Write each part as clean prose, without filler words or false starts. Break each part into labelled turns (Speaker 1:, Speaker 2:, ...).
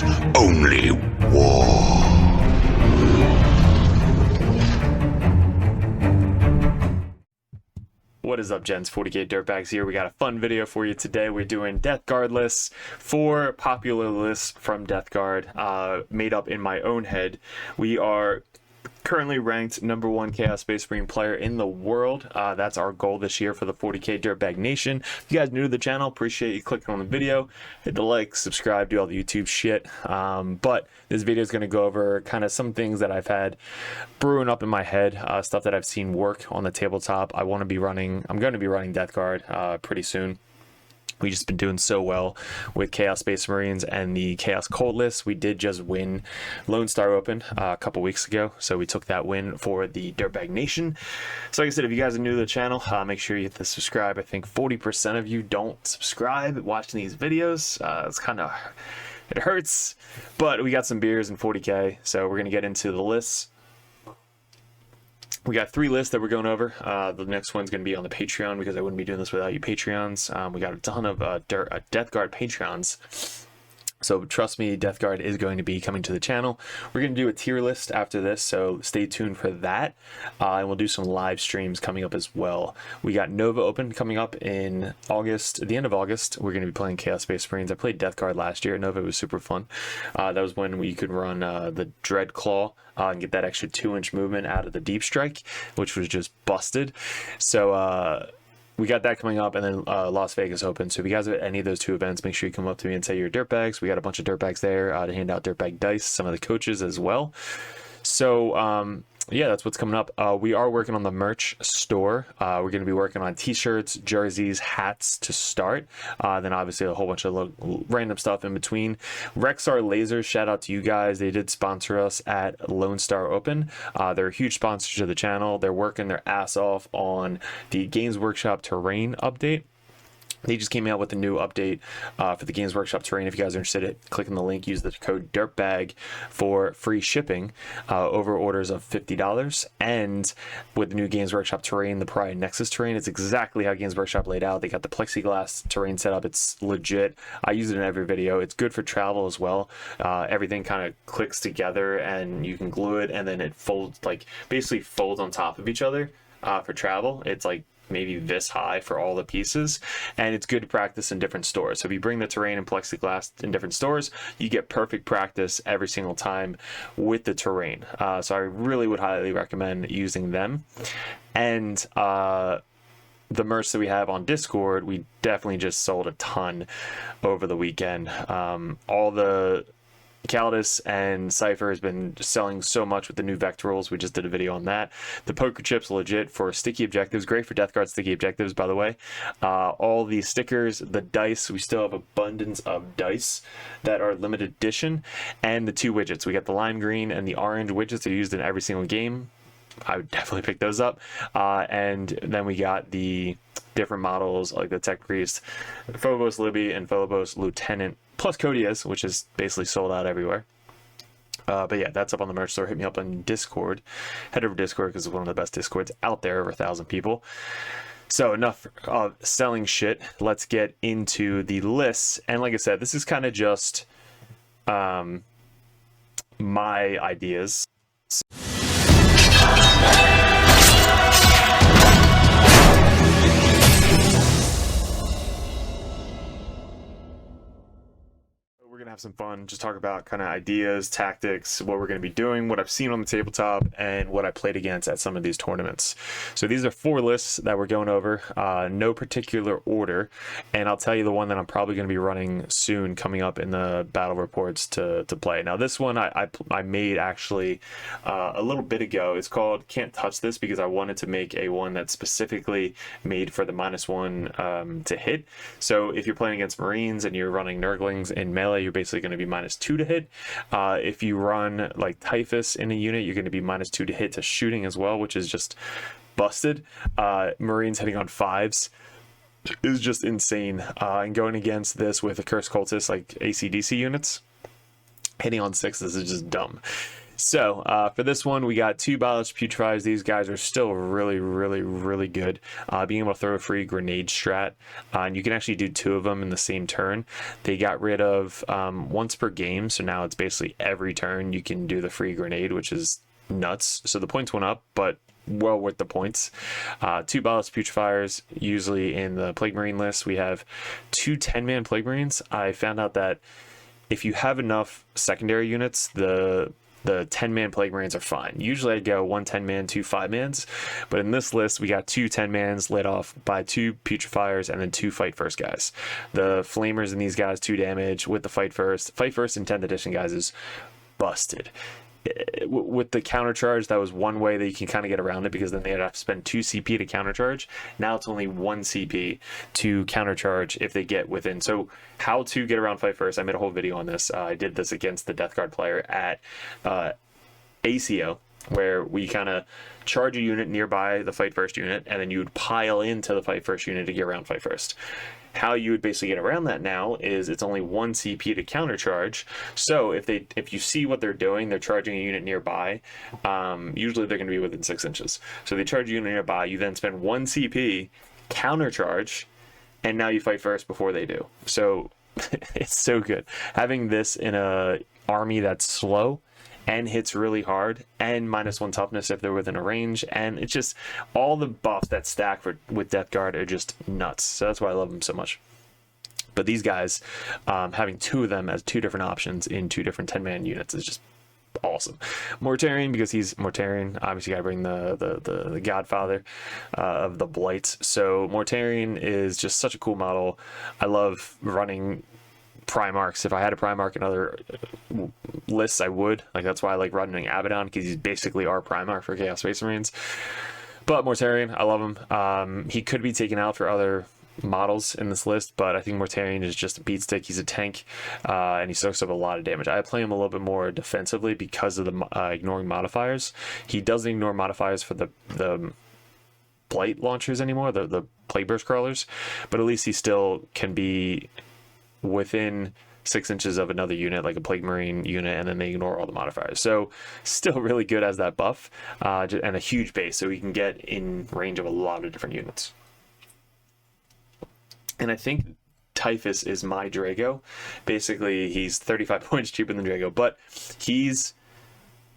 Speaker 1: is only war.
Speaker 2: What is up, gents? 40k Dirtbags here. We got a fun video for you today. We're doing Death Guard lists, 4 popular lists from Death Guard, made up in my own head. We are currently ranked #1 Chaos Space Marine player in the world. That's our goal this year for the 40k Dirtbag Nation. If you guys are new to the channel, appreciate you clicking on the video. Hit the like, subscribe, do all the YouTube shit. But this video is going to go over kind of some things that I've had brewing up in my head, stuff that I've seen work on the tabletop. I'm going to be running Death Guard pretty soon. We've just been doing so well with Chaos Space Marines and the Chaos Cold list. We did just win Lone Star Open a couple weeks ago, so we took that win for the Dirtbag Nation. So like I said, if you guys are new to the channel, make sure you hit the subscribe. I think 40% of you don't subscribe watching these videos. It's kind of, it hurts, but we got some beers in 40k, so we're going to get into the lists. We got 3 lists that we're going over. The next one's going to be on the Patreon because I wouldn't be doing this without you Patreons. We got a ton of Death Guard Patreons. So trust me, Death Guard is going to be coming to the channel. We're going to do a tier list after this, so stay tuned for that. And we'll do some live streams coming up as well. We got Nova Open coming up in August. At the end of August, we're going to be playing Chaos Space Marines. I played Death Guard last year. Nova was super fun. That was when we could run the Dread Claw and get that extra 2-inch movement out of the Deep Strike, which was just busted. So we got that coming up, and then Las Vegas Open. So if you guys are at any of those 2 events, make sure you come up to me and say you're Dirtbags. We got a bunch of Dirtbags there to hand out Dirtbag dice, some of the coaches as well. So yeah, that's what's coming up. We are working on the merch store. We're going to be working on t-shirts, jerseys, hats to start. Then obviously a whole bunch of random stuff in between. Rexar Lasers, shout out to you guys. They did sponsor us at Lone Star Open. They're huge sponsors of the channel. They're working their ass off on the Games Workshop terrain update. They just came out with a new update for the Games Workshop terrain. If you guys are interested in clicking the link, use the code DIRTBAG for free shipping over orders of $50. And with the new Games Workshop terrain, the Pariah Nexus terrain, it's exactly how Games Workshop laid out. They got the plexiglass terrain set up. It's legit. I use it in every video. It's good for travel as well. Everything kind of clicks together and you can glue it, and then it folds, like basically folds on top of each other for travel. It's like maybe this high for all the pieces, and it's good to practice in different stores. So if you bring the terrain and plexiglass in different stores, you get perfect practice every single time with the terrain. So I really would highly recommend using them. And the merch that we have on Discord, we definitely just sold a ton over the weekend. All the Caldas and Cypher has been selling so much with the new Vector rules. We just did a video on that. The poker chips legit for sticky objectives. Great for Death Guard sticky objectives, by the way. All the stickers, the dice. We still have abundance of dice that are limited edition. And the 2 widgets. We got the lime green and the orange widgets that are used in every single game. I would definitely pick those up. And then we got the different models like the Tech Priest, Phobos Libby, and Phobos Lieutenant, plus Codias, which is basically sold out everywhere. But yeah, that's up on the merch store. Hit me up on Discord. Head over to Discord because it's one of the best Discords out there, over 1,000 people. So enough of selling shit. Let's get into the lists. And like I said, this is kind of just my ideas. We're gonna have some fun, just talk about kind of ideas, tactics, what we're gonna be doing, what I've seen on the tabletop, and what I played against at some of these tournaments. So these are 4 lists that we're going over, no particular order, and I'll tell you the one that I'm probably gonna be running soon, coming up in the battle reports to play. Now this one I made actually a little bit ago. It's called Can't Touch This because I wanted to make a one that's specifically made for the -1 to hit. So if you're playing against Marines and you're running Nurglings in melee, you're basically going to be -2 to hit. If you run like Typhus in a unit, you're going to be -2 to hit to shooting as well, which is just busted. Marines hitting on 5s is just insane. And going against this with a Curse Cultist like ACDC units, hitting on 6s is just dumb. So for this one, we got 2 Biological Putrefiers. These guys are still really, really, really good. Being able to throw a free grenade strat, and you can actually do 2 of them in the same turn. They got rid of once per game, so now it's basically every turn you can do the free grenade, which is nuts. So the points went up, but well worth the points. 2 Biological Putrefiers. Usually in the Plague Marine list, we have 2 10-man Plague Marines. I found out that if you have enough secondary units, the 10-man Plague Marines are fine. Usually I'd go 1 10-man, 2 5-mans, but in this list we got 2 10-mans led off by 2 Putrefiers and then 2 Fight First guys. The Flamers in these guys 2 damage with the Fight First. Fight First in 10th edition guys is busted. With the countercharge, that was one way that you can kind of get around it, because then they'd have to spend 2 CP to countercharge. Now it's only 1 CP to countercharge if they get within. So how to get around Fight First, I made a whole video on this. I did this against the Death Guard player at ACO, where we kind of charge a unit nearby the Fight First unit, and then you would pile into the Fight First unit to get around Fight First. How you would basically get around that now is it's only 1 CP to countercharge. So if you see what they're doing, they're charging a unit nearby. Usually they're going to be within 6 inches. So they charge a unit nearby. You then spend 1 CP, countercharge, and now you fight first before they do. So it's so good. Having this in a army that's slow and hits really hard, and -1 toughness if they're within a range, and it's just all the buffs that stack with Death Guard are just nuts. So that's why I love them so much. But these guys, having 2 of them as 2 different options in 2 different 10-man units is just awesome. Mortarion, because he's Mortarion, obviously gotta bring the godfather of the blights. So Mortarion is just such a cool model. I love running Primarchs. If I had a Primarch in other lists, I would. Like, that's why I like running Abaddon, because he's basically our Primarch for Chaos Space Marines. But Mortarion, I love him. He could be taken out for other models in this list, but I think Mortarion is just a beat stick. He's a tank, and he soaks up a lot of damage. I play him a little bit more defensively because of the ignoring modifiers. He doesn't ignore modifiers for the blight launchers anymore, the Plague Burst crawlers, but at least he still can be within 6 inches of another unit, like a Plague Marine unit, and then they ignore all the modifiers. So still really good as that buff, and a huge base, so he can get in range of a lot of different units. And I think Typhus is my Drago. Basically, he's 35 points cheaper than Drago, but I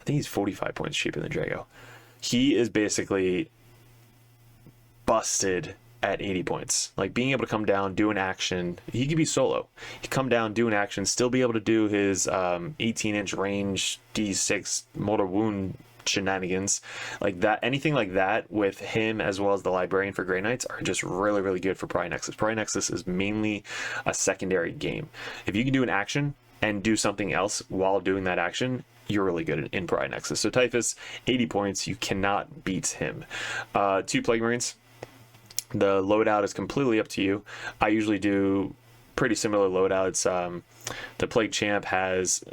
Speaker 2: think he's 45 points cheaper than Drago. He is basically busted at 80 points. Like, being able to come down, do an action. He could be solo. He come down, do an action, still be able to do his 18-inch range D6 mortal wound shenanigans. Like that, anything like that with him, as well as the Librarian for Grey Knights, are just really, really good for Pariah Nexus. Pariah Nexus is mainly a secondary game. If you can do an action and do something else while doing that action, you're really good in Pariah Nexus. So Typhus, 80 points. You cannot beat him. 2 Plague Marines. The loadout is completely up to you. I usually do pretty similar loadouts. The Plague Champ has,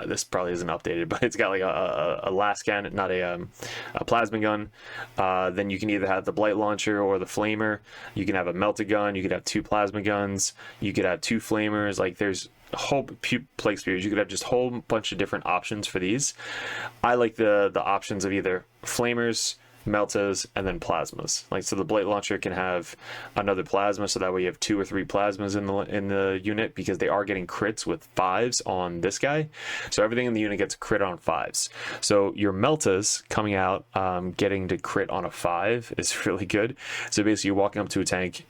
Speaker 2: this probably isn't updated, but it's got like a last cannon, not a plasma gun. Then you can either have the Blight Launcher or the Flamer. You can have a Melted Gun. You could have 2 plasma guns. You could have 2 Flamers. Like, there's a whole Plague Spears. You could have just a whole bunch of different options for these. I like the options of either Flamers, Meltas, and then plasmas. Like, so the Blight Launcher can have another plasma, so that way you have 2 or 3 plasmas in the unit, because they are getting crits with 5s on this guy. So everything in the unit gets crit on 5s. So your Meltas coming out, getting to crit on a 5 is really good. So basically, you're walking up to a tank,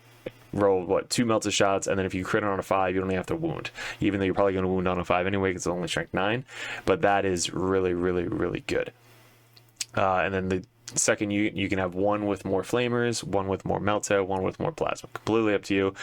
Speaker 2: roll 2 Melta shots, and then if you crit on a 5, you only have to wound, even though you're probably going to wound on a 5 anyway, because it's only strength 9. But that is really, really, really good. And then the second, you can have 1 with more Flamers, 1 with more Melta, 1 with more Plasma. Completely up to you.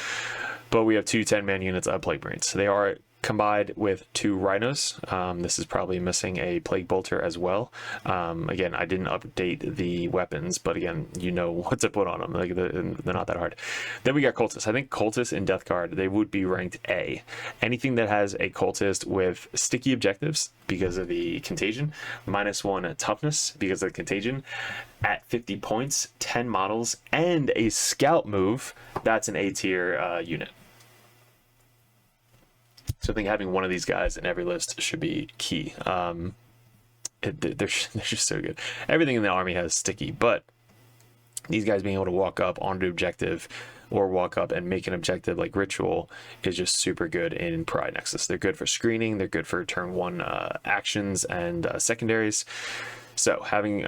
Speaker 2: But we have 2 10-man units of Plague Marines. So they are combined with 2 Rhinos. This is probably missing a Plague Bolter as well. Again, I didn't update the weapons, but again, you know what to put on them. Like, they're not that hard. Then we got Cultists. I think Cultists in Death Guard, they would be ranked A. Anything that has a Cultist with sticky objectives because of the Contagion, -1 toughness because of the Contagion, at 50 points, 10 models, and a Scout move, that's an A tier unit. So I think having one of these guys in every list should be key. they're just so good. Everything in the army has sticky, but these guys being able to walk up onto objective or walk up and make an objective like ritual is just super good in Pariah Nexus. They're good for screening. They're good for turn 1 actions and secondaries. So having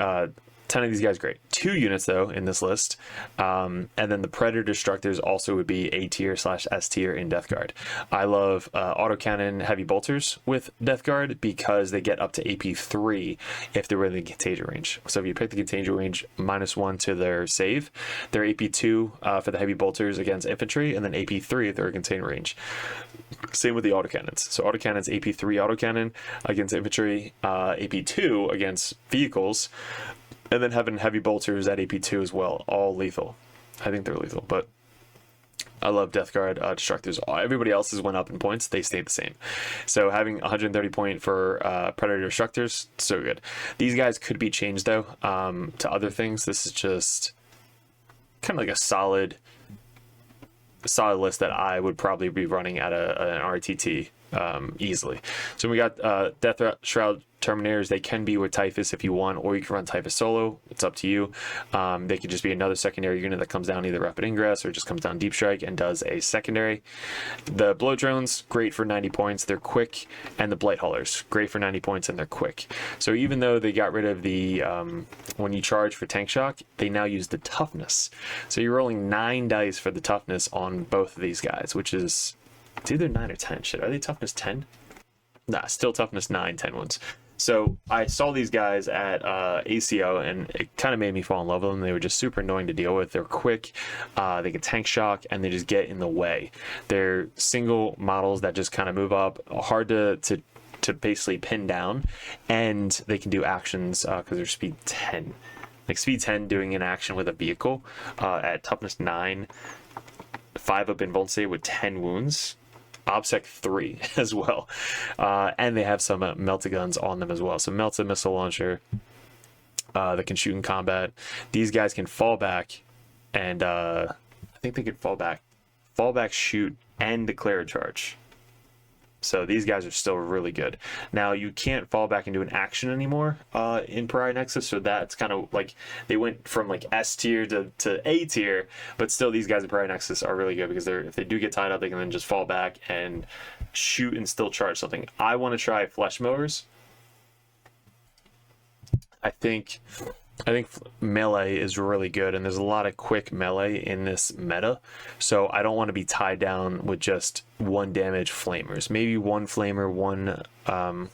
Speaker 2: 10 of these guys, great. 2 units though in this list, and then the Predator Destructors also would be A tier / S tier in Death Guard. I love autocannon heavy bolters with Death Guard because they get up to AP 3 if they're within the contagion range. So if you pick the contagion range, -1 to their save, they're AP 2 for the heavy bolters against infantry, and then AP 3 if they're in contagion range. Same with the autocannons. So autocannons AP 3 autocannon against infantry, AP 2 against vehicles. And then having heavy bolters at AP2 as well, all lethal. I think they're lethal, but I love Death Guard Destructors. Everybody else's went up in points, they stayed the same. So having 130 point for Predator Destructors, so good. These guys could be changed though to other things. This is just kind of like a solid list that I would probably be running at an RTT easily. So we got Death Shroud Terminators. They can be with Typhus if you want, or you can run Typhus solo. It's up to you. They could just be another secondary unit that comes down either Rapid Ingress or just comes down Deep Strike and does a secondary. The Blow Drones, great for 90 points. They're quick. And the Blight Haulers, great for 90 points and they're quick. So even though they got rid of the, when you charge for Tank Shock, they now use the Toughness. So you're rolling 9 dice for the Toughness on both of these guys, which is, it's either 9 or 10. Shit, are they Toughness 10? Nah, still Toughness 9, 10 ones. So I saw these guys at ACO and it kind of made me fall in love with them. They were just super annoying to deal with. They're quick, they can tank shock, and they just get in the way. They're single models that just kind of move up, hard to basically pin down, and they can do actions because they're speed 10. Like speed 10 doing an action with a vehicle at toughness 9, 5 up invulnerability with 10 wounds. OBSEC 3 as well, and they have some melta guns on them as well. So melta missile launcher that can shoot in combat. These guys can fall back, and I think they could fall back, shoot, and declare a charge. So these guys are still really good. Now you can't fall back and do an action anymore in Pariah Nexus, so that's kind of like they went from like S tier to A tier, but still these guys in Pariah Nexus are really good because if they do get tied up, they can then just fall back and shoot and still charge something. I want to try flesh mowers. I think melee is really good, and there's a lot of quick melee in this meta, so I don't want to be tied down with just 1 damage flamers. Maybe 1 flamer, 1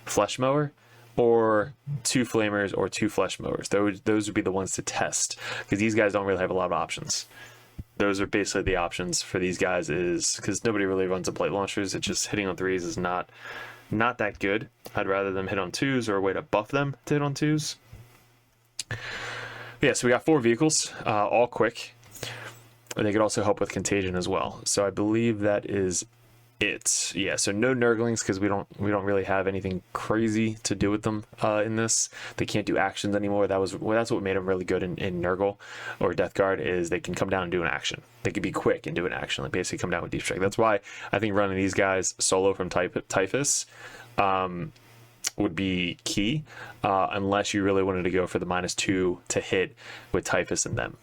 Speaker 2: flesh mower, or 2 flamers or 2 flesh mowers. Those would be the ones to test, because these guys don't really have a lot of options. Those are basically the options for these guys, is because nobody really runs a blight launchers. It's just hitting on 3s is not that good. I'd rather them hit on 2s or a way to buff them to hit on 2s. Yeah, so we got 4 vehicles, all quick. And they could also help with contagion as well. So I believe that is it. Yeah, so no Nurglings because we don't really have anything crazy to do with them in this. They can't do actions anymore. That's what made them really good in Nurgle or Death Guard, is they can come down and do an action. They can be quick and do an action, like basically come down with Deep Strike. That's why I think running these guys solo from Typhus would be key, unless you really wanted to go for the -2 to hit with Typhus and them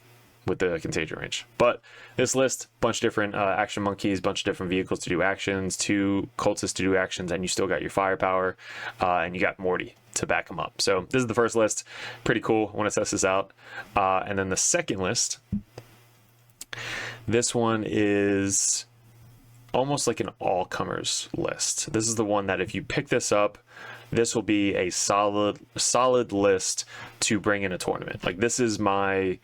Speaker 2: with the contagion range. But this list, bunch of different action monkeys, bunch of different vehicles to do actions, 2 cultists to do actions, and you still got your firepower, and you got Morty to back them up. So this is the first list. Pretty cool. I want to test this out. And then the second list, this one is almost like an all-comers list. This is the one that if you pick this up, this will be a solid list to bring in a tournament. Like, this is my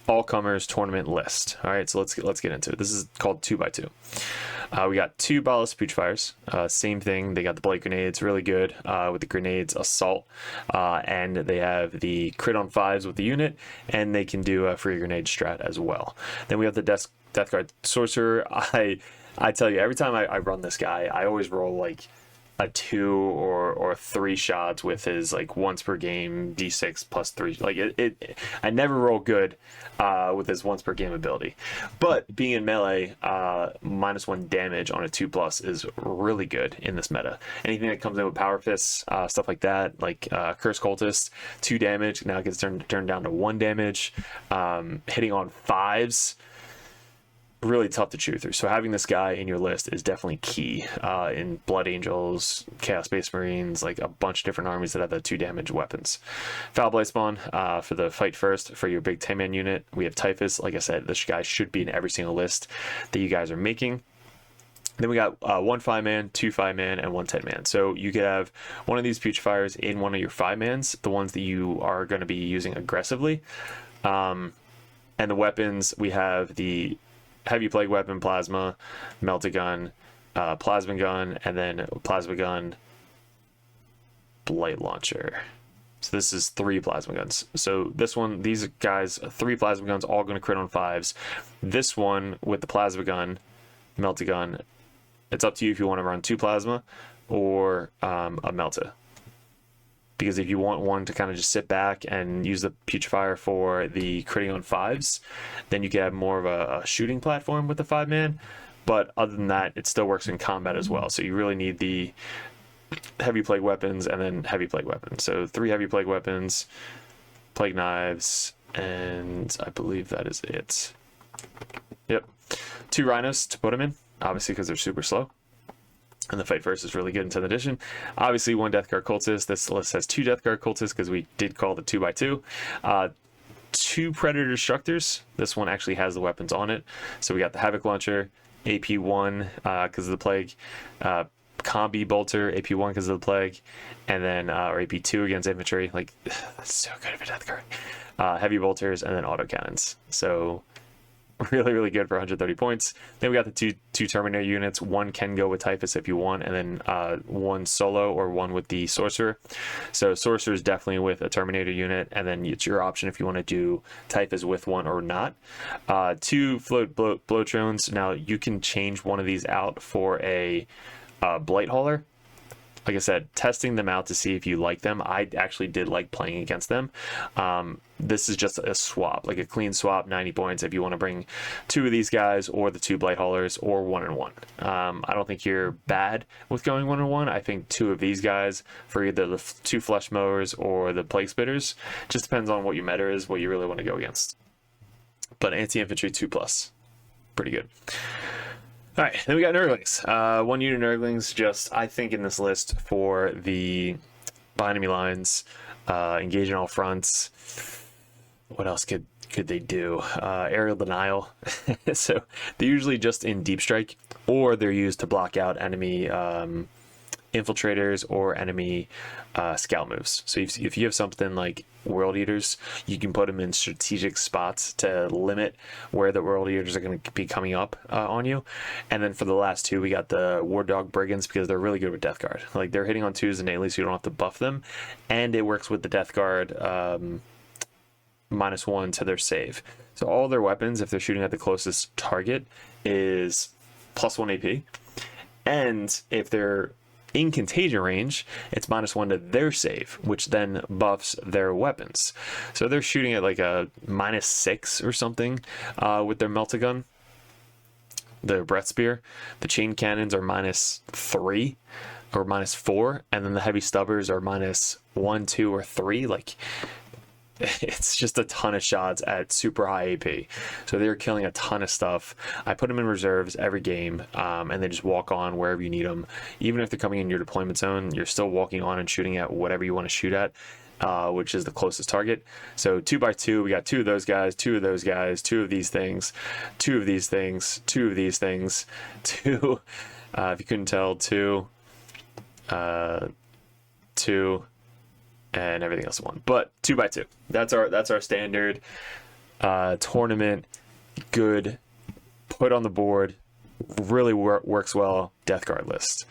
Speaker 2: all-comers tournament list. All right, so let's get into it. This is called 2x2. We got 2 Ballast Putrefiers. Same thing. They got the Blight Grenades, really good with the Grenades Assault. And they have the crit on 5s with the unit, and they can do a free grenade strat as well. Then we have the Death Guard Sorcerer. I tell you, every time I run this guy, I always roll like a 2 or 3 shots with his like once per game d6 plus 3. Like I never roll good with his once per game ability, but being in melee, -1 damage on a 2+ is really good in this meta. Anything that comes in with power fists, stuff like that, like Curse Cultist, 2 damage now gets turned down to 1 damage. Hitting on 5s, really tough to chew through. So having this guy in your list is definitely key in Blood Angels, Chaos Space Marines, like a bunch of different armies that have the 2 damage weapons. Foulblade Spawn for the fight first for your big 10-man unit. We have Typhus. Like I said, this guy should be in every single list that you guys are making. Then we got 1 5-man, 2 5-man, and 1 10-man. So you could have one of these Putrefiers in one of your 5-mans, the ones that you are going to be using aggressively. And the weapons, we have the Heavy Plague Weapon, Plasma, Melta Gun, Plasma Gun, and then Plasma Gun, Blight Launcher. So this is 3 Plasma Guns. So this one, these guys, 3 Plasma Guns, all going to crit on 5s. This one with the Plasma Gun, Melta Gun, it's up to you if you want to run 2 Plasma or a Melta. Because if you want one to kind of just sit back and use the Putrefier for the critting on 5s, then you can have more of a shooting platform with the 5-man. But other than that, it still works in combat as well. So you really need the Heavy Plague Weapons and then Heavy Plague Weapons. So 3 Heavy Plague Weapons, Plague Knives, and I believe that is it. Yep. 2 Rhinos to put them in, obviously because they're super slow. And the fight first is really good in 10th edition. Obviously, 1 Death Guard Cultist. This list has 2 Death Guard Cultists because we did call the 2x2. 2 Predator Destructors. This one actually has the weapons on it. So we got the Havoc Launcher, AP1 because of the Plague, Combi Bolter, AP1 because of the Plague, and then or AP2 against infantry. Like, that's so good of a Death Guard. Heavy Bolters, and then Autocannons. So really, really good for 130 points. Then we got the two Terminator units. 1 can go with Typhus if you want, and then 1 solo or 1 with the Sorcerer. So Sorcerer is definitely with a Terminator unit, and then it's your option if you want to do Typhus with 1 or not. 2 Float Blowtrones. Now you can change one of these out for a Blight Hauler. Like I said, testing them out to see if you like them. I actually did like playing against them. This is just a swap, like a clean swap, 90 points if you want to bring 2 of these guys or the 2 Blight Haulers or 1-1. I don't think you're bad with going 1-1. I think 2 of these guys for either the 2 Flesh Mowers or the Plague Spitters. Just depends on what your meta is, what you really want to go against. But anti-infantry 2+, pretty good. All right, then we got Nurglings. 1 unit Nurglings, just I think in this list for the behind enemy lines, engaging all fronts. What else could they do? Aerial denial. So they're usually just in deep strike, or they're used to block out enemy infiltrators or enemy scout moves. So if you have something like World Eaters, you can put them in strategic spots to limit where the World Eaters are going to be coming up on you. And then for the last 2, we got the War Dog Brigands because they're really good with Death Guard. Like they're hitting on 2s innately, so you don't have to buff them, and it works with the Death Guard -1 to their save. So all their weapons, if they're shooting at the closest target, is +1 AP, and if they're in contagion range, it's -1 to their save, which then buffs their weapons. So they're shooting at like a -6 or something with their Melta Gun, the Breath Spear. The chain cannons are -3 or -4, and then the heavy stubbers are -1, 2, or 3. Like, it's just a ton of shots at super high AP. So they're killing a ton of stuff. I put them in reserves every game, and they just walk on wherever you need them. Even if they're coming in your deployment zone, you're still walking on and shooting at whatever you want to shoot at, which is the closest target. So 2x2, we got 2 of those guys, 2 of those guys, 2 of these things, 2 of these things, 2 of these things, 2, if you couldn't tell, 2, 2, and everything else in 1, but 2x2. That's our standard tournament. Good, put on the board, really works well. Death Guard list.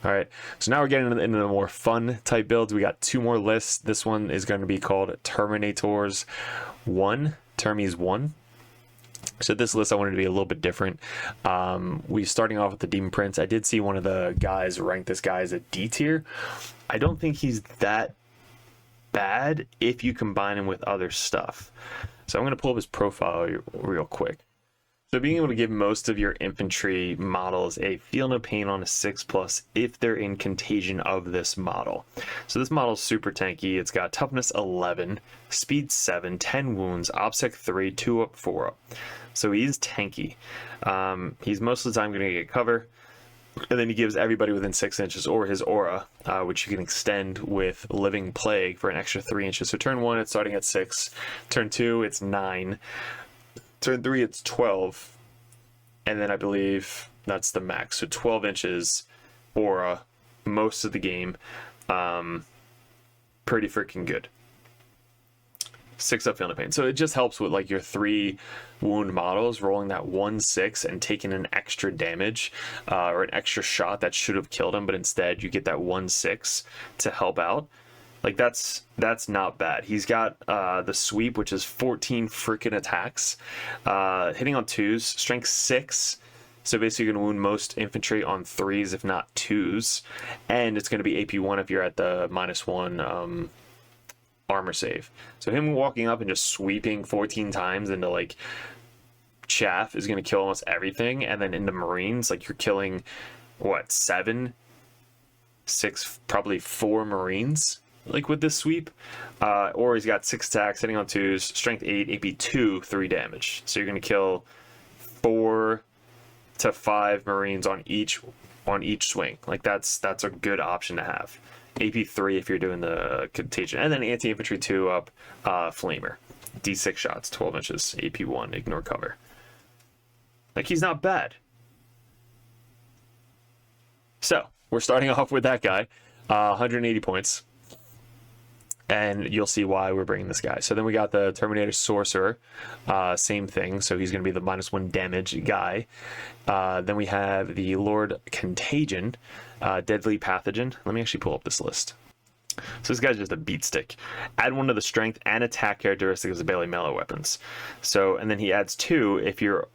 Speaker 2: All right, so now we're getting into the more fun type builds. We got 2 more lists. This one is going to be called Terminators 1, Termies 1. So this list I wanted to be a little bit different. We starting off with the Demon Prince. I did see one of the guys rank this guy as a D tier. I don't think he's that bad if you combine him with other stuff. So I'm going to pull up his profile real quick. So being able to give most of your infantry models a feel no pain on a 6+ if they're in contagion of this model. So this model is super tanky. It's got toughness 11, speed 7, 10 wounds, OBSEC 3, 2 up, 4 up. So he's tanky. He's most of the time going to get cover. And then he gives everybody within 6 inches or his aura, which you can extend with Living Plague for an extra 3 inches. So turn 1, it's starting at 6. Turn 2, it's 9. Turn 3, it's 12. And then I believe that's the max. So 12 inches aura most of the game. Pretty freaking good. 6 up, feel no pain. So it just helps with like your 3 wound models rolling that 1/6 and taking an extra damage or an extra shot that should have killed him, but instead you get that 1/6 to help out. Like that's not bad. He's got the sweep, which is 14 freaking attacks, hitting on 2s, strength 6. So basically you're going to wound most infantry on 3s, if not 2s. And it's going to be AP1 if you're at the -1 armor save. So him walking up and just sweeping 14 times into like chaff is going to kill almost everything. And then into Marines, like you're killing, what, 7, 6, probably 4 Marines? Like with this sweep, or he's got 6 attacks, hitting on 2s, strength 8, AP2, 3 damage. So you're going to kill 4 to 5 Marines on each swing. Like that's a good option to have. AP3 if you're doing the contagion, and then anti-infantry 2 up, flamer, D6 shots, 12 inches, AP1, ignore cover. Like he's not bad. So we're starting off with that guy, 180 points. And you'll see why we're bringing this guy. So then we got the Terminator Sorcerer, same thing. So he's going to be the -1 damage guy. Then we have the Lord Contagion, Deadly Pathogen. Let me actually pull up this list. So this guy's just a beat stick. Add 1 to the strength and attack characteristics of Bailey melee weapons. So, and then he adds 2 if you're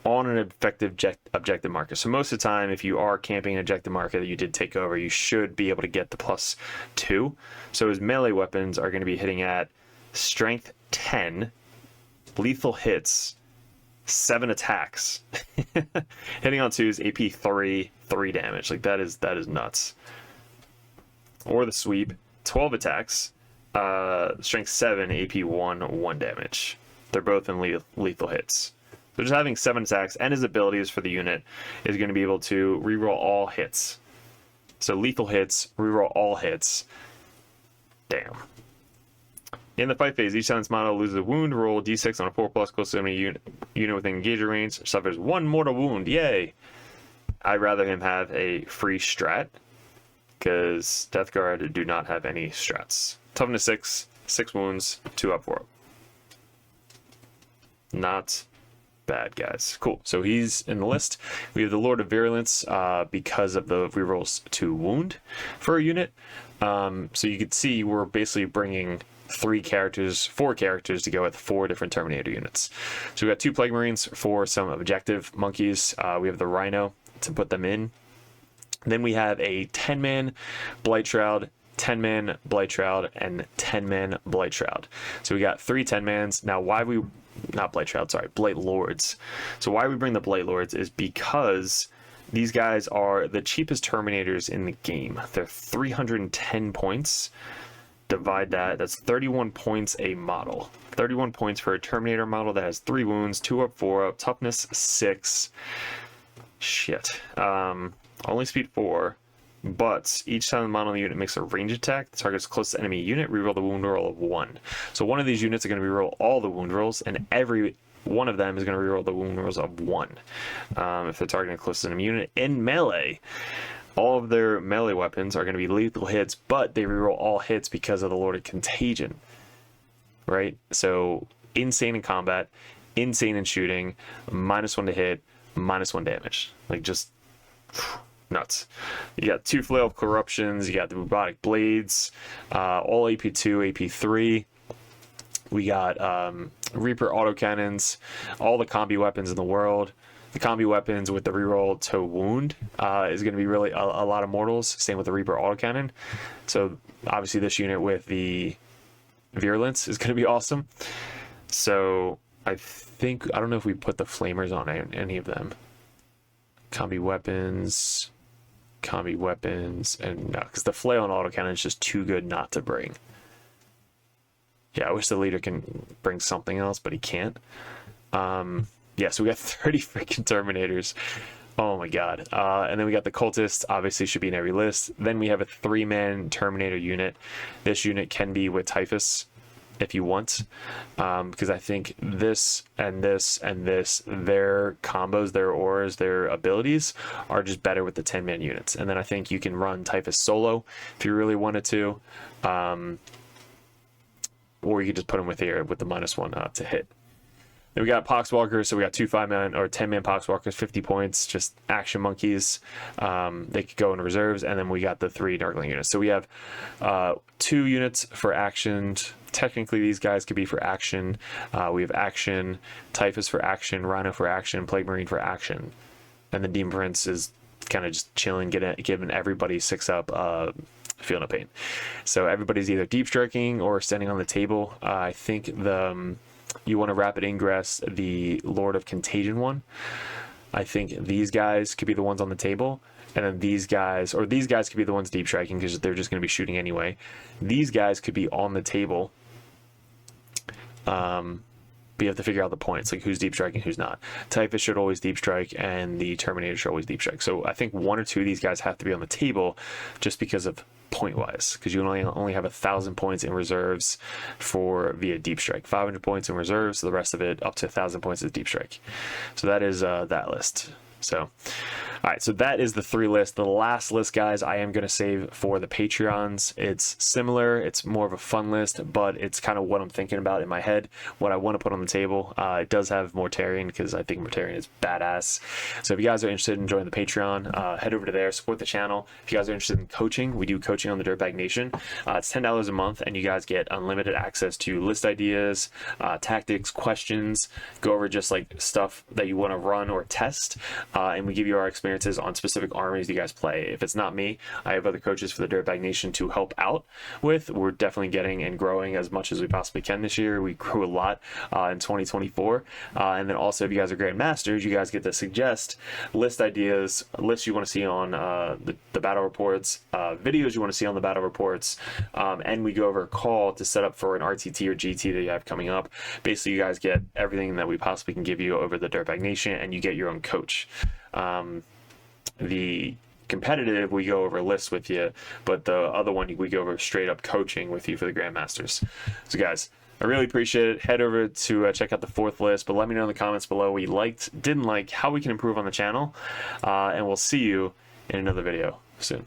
Speaker 2: on an effective objective marker. So most of the time, if you are camping an objective marker that you did take over, you should be able to get the +2. So his melee weapons are going to be hitting at strength 10, lethal hits, 7 attacks, hitting on 2s, AP3, 3 damage. Like that is nuts. Or the sweep, 12 attacks, strength 7, AP1, 1 damage. They're both in lethal hits. So just having 7 attacks and his abilities for the unit is going to be able to reroll all hits. So lethal hits, reroll all hits. Damn. In the fight phase, each time this model loses a wound, roll d6 on a 4+ close to enemy unit within engagement range, suffers 1 mortal wound. Yay! I'd rather him have a free strat, because Death Guard do not have any strats. Toughness 6, 6 wounds, 2 up, 4 up. Not bad, guys. Cool. So he's in the list. We have the Lord of Virulence because of the rerolls to wound for a unit. So you can see we're basically bringing 4 characters to go with 4 different Terminator units. So we got 2 Plague Marines for some objective monkeys. We have the Rhino to put them in. Then we have a 10-man Blight Shroud, 10-man Blight Shroud, and 10-man Blight Shroud. So we got 3 10-mans. Now why we not Blight Shroud, sorry, Blight Lords. So why we bring the Blight Lords is because these guys are the cheapest Terminators in the game. They're 310 points. Divide that's 31 points a model. 31 points for a Terminator model that has 3 wounds, 2 up, 4 up, toughness 6. Shit. Only speed 4. But each time the model in the unit makes a range attack, the target's closest enemy unit, reroll the wound roll of 1. So one of these units are going to reroll all the wound rolls, and every one of them is going to reroll the wound rolls of 1. If they're targeting the closest enemy unit in melee, all of their melee weapons are going to be lethal hits, but they reroll all hits because of the Lord of Contagion. Right? So insane in combat, insane in shooting, -1 to hit, -1 damage. Like just nuts. You got 2 Flail of Corruptions, you got the Robotic Blades, all AP2, AP3. We got Reaper autocannons, all the combi weapons in the world. The combi weapons with the reroll to wound is going to be really a lot of mortals. Same with the Reaper autocannon. So obviously this unit with the virulence is going to be awesome. So I don't know if we put the flamers on any of them. Combi weapons, and no, because the flail and autocannon is just too good not to bring. Yeah, I wish the leader can bring something else, but he can't. Yeah, so we got 30 freaking Terminators. Oh my god. And then we got the Cultist, obviously should be in every list. Then we have a 3-man Terminator unit. This unit can be with Typhus if you want, because I think this and this and this, their combos, their auras, their abilities are just better with the 10-man units. And then I think you can run Typhus solo if you really wanted to, or you could just put him with here with the -1 to hit. Then we got Poxwalkers, so we got 2 5-man or 10-man Poxwalkers, 50 points, just action monkeys. They could go in reserves, and then we got the 3 Darkling units. So we have 2 units for action. Technically, these guys could be for action. We have action, Typhus for action, Rhino for action, Plague Marine for action. And the Demon Prince is kind of just chilling, giving everybody 6-up Feel No Pain. So everybody's either deep striking or standing on the table. I think you want to rapid ingress the Lord of Contagion one. I think these guys could be the ones on the table, and then these guys could be the ones deep striking because they're just going to be shooting anyway. These guys could be on the table, but you have to figure out the points, like who's deep striking, who's not. Typhus should always deep strike, and the Terminator should always deep strike. So I think 1 or 2 of these guys have to be on the table just because of point-wise, because you only have 1,000 points in reserves for via deep strike, 500 points in reserves, so the rest of it up to 1,000 points is deep strike. So that is that list. So all right, so that is the 3 list. The last list, guys, I am going to save for the Patreons. It's similar. It's more of a fun list, but it's kind of what I'm thinking about in my head, what I want to put on the table. It does have Mortarion because I think Mortarion is badass. So if you guys are interested in joining the Patreon, head over to there, support the channel. If you guys are interested in coaching, we do coaching on the Dirtbag Nation. It's $10 a month, and you guys get unlimited access to list ideas, tactics, questions, go over just like stuff that you want to run or test, and we give you our experiences on specific armies you guys play. If it's not me, I have other coaches for the Dirtbag Nation to help out with. We're definitely getting and growing as much as we possibly can this year. We grew a lot in 2024. And then also, if you guys are Grandmasters, you guys get to suggest list ideas, lists you want to see on the battle reports, videos you want to see on the battle reports, and we go over a call to set up for an RTT or GT that you have coming up. Basically, you guys get everything that we possibly can give you over the Dirtbag Nation, and you get your own coach. The competitive, we go over lists with you, but the other one, we go over straight up coaching with you for the Grandmasters. So guys, I really appreciate it. Head over to check out the 4th list, but let me know in the comments below what you liked, didn't like, how we can improve on the channel, and we'll see you in another video soon.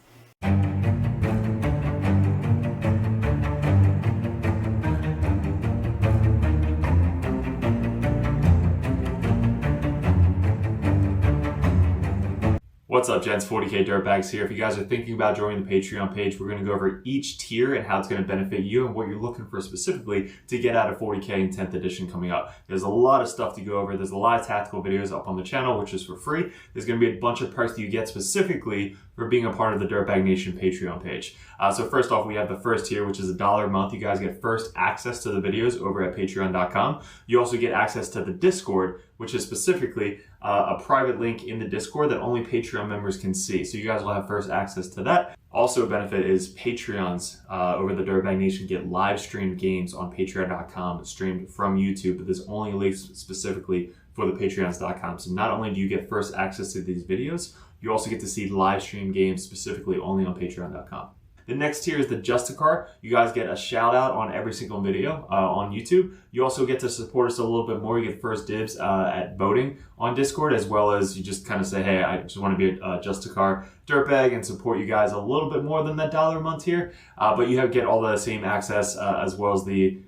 Speaker 2: What's up, gents? 40k Dirtbags here. If you guys are thinking about joining the Patreon page, we're going to go over each tier and how it's going to benefit you and what you're looking for specifically to get out of 40k in 10th edition coming up. There's a lot of stuff to go over. There's a lot of tactical videos up on the channel, which is for free. There's going to be a bunch of perks that you get specifically for being a part of the Dirtbag Nation Patreon page. So first off, we have the first tier, which is $1 a month. You guys get first access to the videos over at patreon.com. You also get access to the Discord, which is specifically a private link in the Discord that only Patreon members can see. So you guys will have first access to that. Also a benefit is Patreons over the Dirtbag Nation get live streamed games on patreon.com streamed from YouTube, but there's only links specifically for the patreons.com. So not only do you get first access to these videos, you also get to see live stream games specifically only on patreon.com. The next tier is the Justicar. You guys get a shout out on every single video on YouTube. You also get to support us a little bit more. You get first dibs at voting on Discord, as well as you just kind of say, hey, I just want to be a Justicar Dirtbag and support you guys a little bit more than that $1 a month tier. But you get all the same access as well as the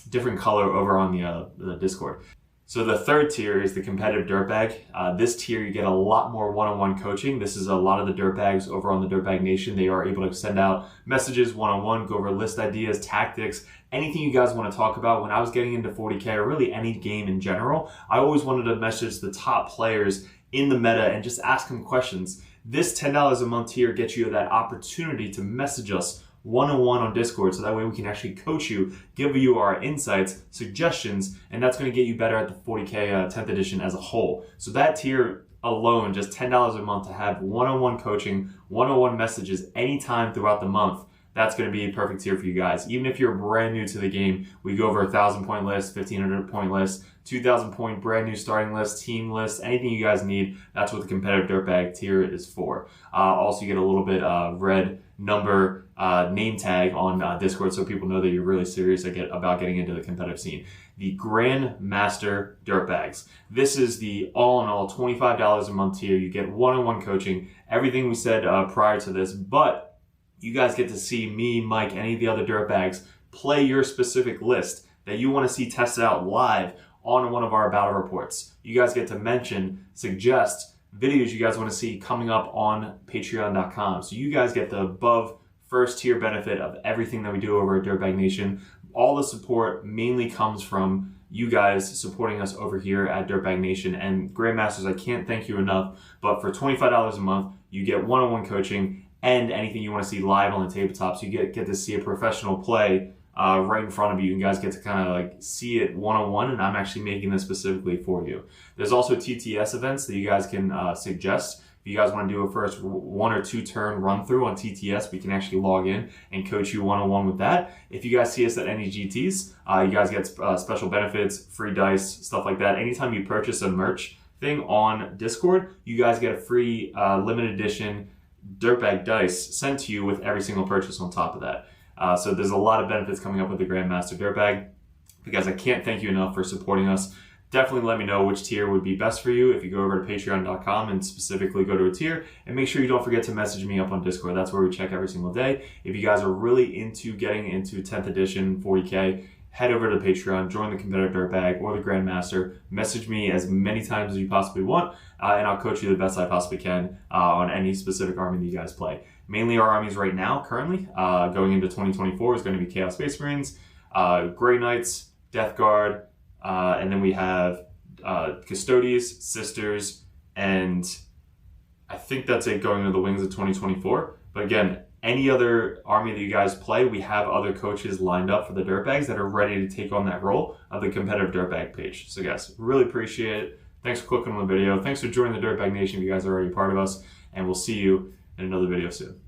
Speaker 2: different color over on the Discord. So the third tier is the competitive Dirtbag. This tier, you get a lot more one-on-one coaching. This is a lot of the Dirtbags over on the Dirtbag Nation. They are able to send out messages one-on-one, go over list ideas, tactics, anything you guys want to talk about. When I was getting into 40k, or really any game in general, I always wanted to message the top players in the meta and just ask them questions. This $10 a month tier gets you that opportunity to message us one-on-one on Discord, so that way we can actually coach you, give you our insights, suggestions, and that's going to get you better at the 40k 10th edition as a whole. So that tier alone, just $10 a month to have one-on-one coaching, one-on-one messages anytime throughout the month, that's going to be a perfect tier for you guys. Even if you're brand new to the game, we go over 1,000 point list, 1,500 point list, 2,000 point brand new starting list, team list, anything you guys need. That's what the competitive Dirtbag tier is for. Also, you get a little bit red number name tag on Discord, so people know that you're really serious about getting into the competitive scene. The Grandmaster Dirtbags. This is the all-in-all $25 a month tier. You get one-on-one coaching, everything we said prior to this, but you guys get to see me, Mike, any of the other Dirtbags play your specific list that you want to see tested out live on one of our battle reports. You guys get to mention, suggest videos you guys want to see coming up on patreon.com. So you guys get the above first tier benefit of everything that we do over at Dirtbag Nation. All the support mainly comes from you guys supporting us over here at Dirtbag Nation. And Grandmasters, I can't thank you enough, but for $25 a month, you get one-on-one coaching and anything you want to see live on the tabletop. So you get to see a professional play right in front of you. You guys get to kind of like see it one-on-one, and I'm actually making this specifically for you. There's also TTS events that you guys can suggest. If you guys want to do a first 1 or 2 turn run through on TTS, we can actually log in and coach you one-on-one with that. If you guys see us at any GTs, you guys get special benefits, free dice, stuff like that. Anytime you purchase a merch thing on Discord, you guys get a free limited edition Dirtbag dice sent to you with every single purchase on top of that. So there's a lot of benefits coming up with the Grandmaster Dirtbag. Because I can't thank you enough for supporting us. Definitely let me know which tier would be best for you if you go over to patreon.com and specifically go to a tier. And make sure you don't forget to message me up on Discord. That's where we check every single day. If you guys are really into getting into 10th edition 40k, head over to Patreon, join the competitive Dirtbag or the Grandmaster. Message me as many times as you possibly want, and I'll coach you the best I possibly can on any specific army that you guys play. Mainly our armies right now, currently, going into 2024, is going to be Chaos Space Marines, Grey Knights, Death Guard, and then we have Custodes, Sisters, and I think that's it going into the Wings of 2024. But again, any other army that you guys play, we have other coaches lined up for the Dirtbags that are ready to take on that role of the competitive Dirtbag page. So guys, really appreciate it. Thanks for clicking on the video. Thanks for joining the Dirtbag Nation if you guys are already a part of us. And we'll see you in another video soon.